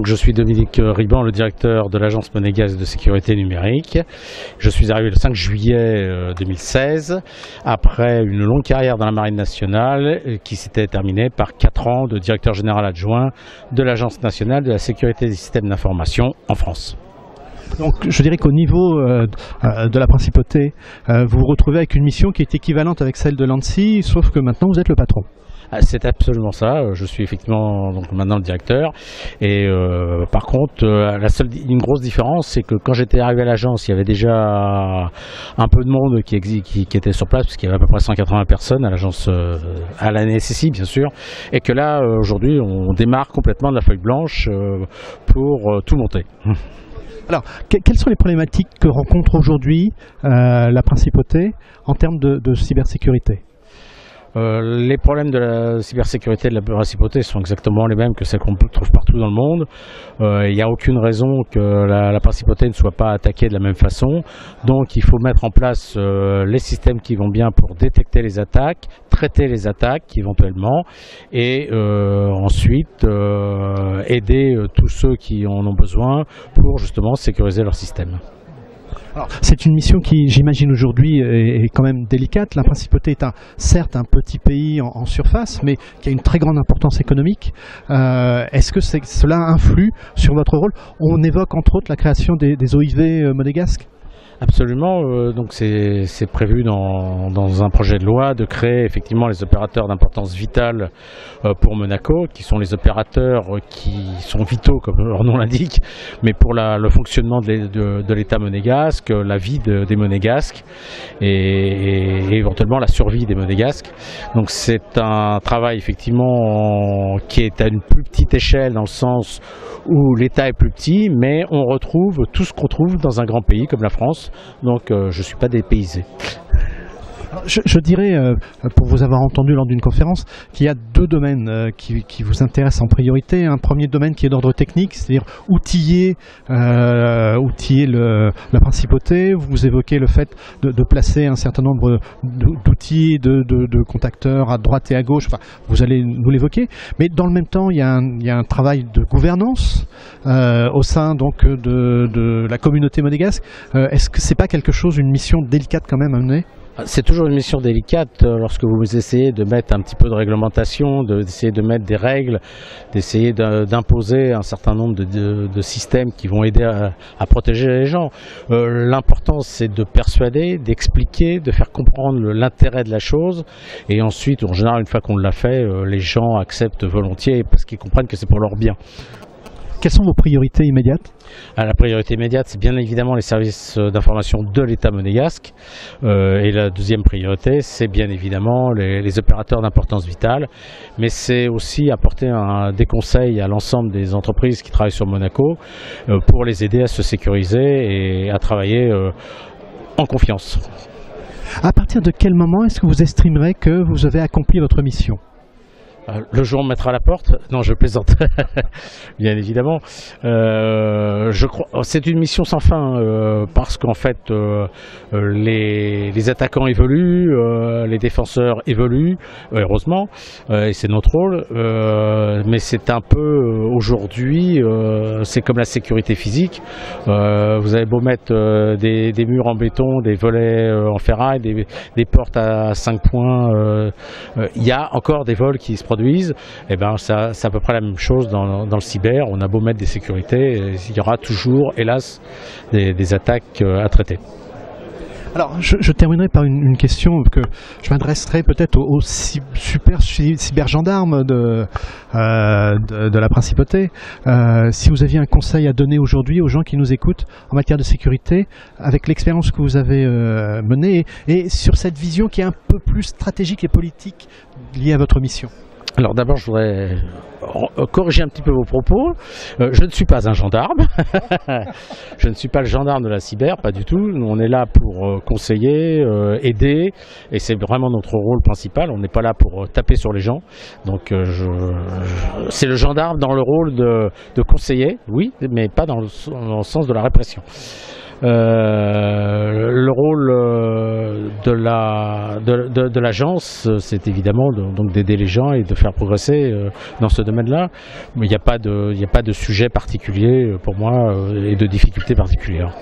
Donc je suis Dominique Riban, le directeur de l'agence monégasque de sécurité numérique. Je suis arrivé le 5 juillet 2016, après une longue carrière dans la Marine nationale qui s'était terminée par 4 ans de directeur général adjoint de l'Agence nationale de la sécurité des systèmes d'information en France. Donc je dirais qu'au niveau de la principauté, vous vous retrouvez avec une mission qui est équivalente avec celle de l'ANSSI, sauf que maintenant vous êtes le patron. C'est absolument ça, je suis effectivement donc maintenant le directeur et par contre une grosse différence, c'est que quand j'étais arrivé à l'agence, il y avait déjà un peu de monde qui était sur place, puisqu'il y avait à peu près 180 personnes à l'agence, à la NSSI bien sûr, et que là aujourd'hui on démarre complètement de la feuille blanche pour tout monter. Alors, quelles sont les problématiques que rencontre aujourd'hui la principauté en termes de cybersécurité ? Les problèmes de la cybersécurité de la principauté sont exactement les mêmes que celles qu'on trouve partout dans le monde. Il n'y a aucune raison que la principauté ne soit pas attaquée de la même façon. Donc il faut mettre en place les systèmes qui vont bien pour détecter les attaques, traiter les attaques éventuellement et ensuite aider tous ceux qui en ont besoin pour justement sécuriser leur système. Alors, c'est une mission qui, j'imagine aujourd'hui, est quand même délicate. La principauté est certes un petit pays en surface, mais qui a une très grande importance économique. Est-ce que cela influe sur votre rôle? On évoque entre autres la création des OIV monégasques. Absolument, donc c'est prévu dans un projet de loi de créer effectivement les opérateurs d'importance vitale pour Monaco, qui sont les opérateurs qui sont vitaux comme leur nom l'indique, mais pour le fonctionnement de l'État monégasque, la vie des monégasques et éventuellement la survie des monégasques. Donc c'est un travail effectivement qui est à une plus petite échelle dans le sens où l'État est plus petit, mais on retrouve tout ce qu'on trouve dans un grand pays comme la France, donc je ne suis pas dépaysé. Je dirais, pour vous avoir entendu lors d'une conférence, qu'il y a deux domaines qui vous intéressent en priorité. Un premier domaine qui est d'ordre technique, c'est-à-dire outiller la principauté. Vous évoquez le fait de placer un certain nombre d'outils, de contacteurs à droite et à gauche. Enfin, vous allez nous l'évoquer. Mais dans le même temps, il y a un travail de gouvernance au sein donc de la communauté monégasque. Est-ce que c'est pas quelque chose, une mission délicate quand même à mener ? C'est toujours une mission délicate lorsque vous essayez de mettre un petit peu de réglementation, d'essayer de mettre des règles, d'essayer d'imposer un certain nombre de systèmes qui vont aider à protéger les gens. L'important, c'est de persuader, d'expliquer, de faire comprendre l'intérêt de la chose. Et ensuite, en général, une fois qu'on l'a fait, les gens acceptent volontiers parce qu'ils comprennent que c'est pour leur bien. Quelles sont vos priorités immédiates ? La priorité immédiate, c'est bien évidemment les services d'information de l'État monégasque. Et la deuxième priorité, c'est bien évidemment les opérateurs d'importance vitale. Mais c'est aussi apporter des conseils à l'ensemble des entreprises qui travaillent sur Monaco pour les aider à se sécuriser et à travailler en confiance. À partir de quel moment est-ce que vous estimerez que vous avez accompli votre mission ? Le jour où on mettra à la porte? Non, je plaisante, bien évidemment. Je crois, c'est une mission sans fin parce qu'en fait, les attaquants évoluent, les défenseurs évoluent, heureusement, et c'est notre rôle. Mais c'est un peu aujourd'hui, c'est comme la sécurité physique. Vous avez beau mettre des murs en béton, des volets en ferraille, des portes à 5 points, il y a encore des vols qui se produisent. Et ben c'est à peu près la même chose dans le cyber. On a beau mettre des sécurités, il y aura toujours, hélas, des attaques à traiter. Alors, je terminerai par une question que je m'adresserai peut-être aux super cybergendarmes de la principauté. Si vous aviez un conseil à donner aujourd'hui aux gens qui nous écoutent en matière de sécurité, avec l'expérience que vous avez menée et sur cette vision qui est un peu plus stratégique et politique liée à votre mission. Alors d'abord, je voudrais corriger un petit peu vos propos. Je ne suis pas un gendarme. Je ne suis pas le gendarme de la cyber, pas du tout. Nous, on est là pour conseiller, aider, et c'est vraiment notre rôle principal. On n'est pas là pour taper sur les gens. Donc c'est le gendarme dans le rôle de conseiller, oui, mais pas dans le sens de la répression. Le rôle de l'agence, c'est évidemment donc d'aider les gens et de faire progresser dans ce domaine-là. Mais il n'y a pas de sujet particulier pour moi et de difficultés particulières.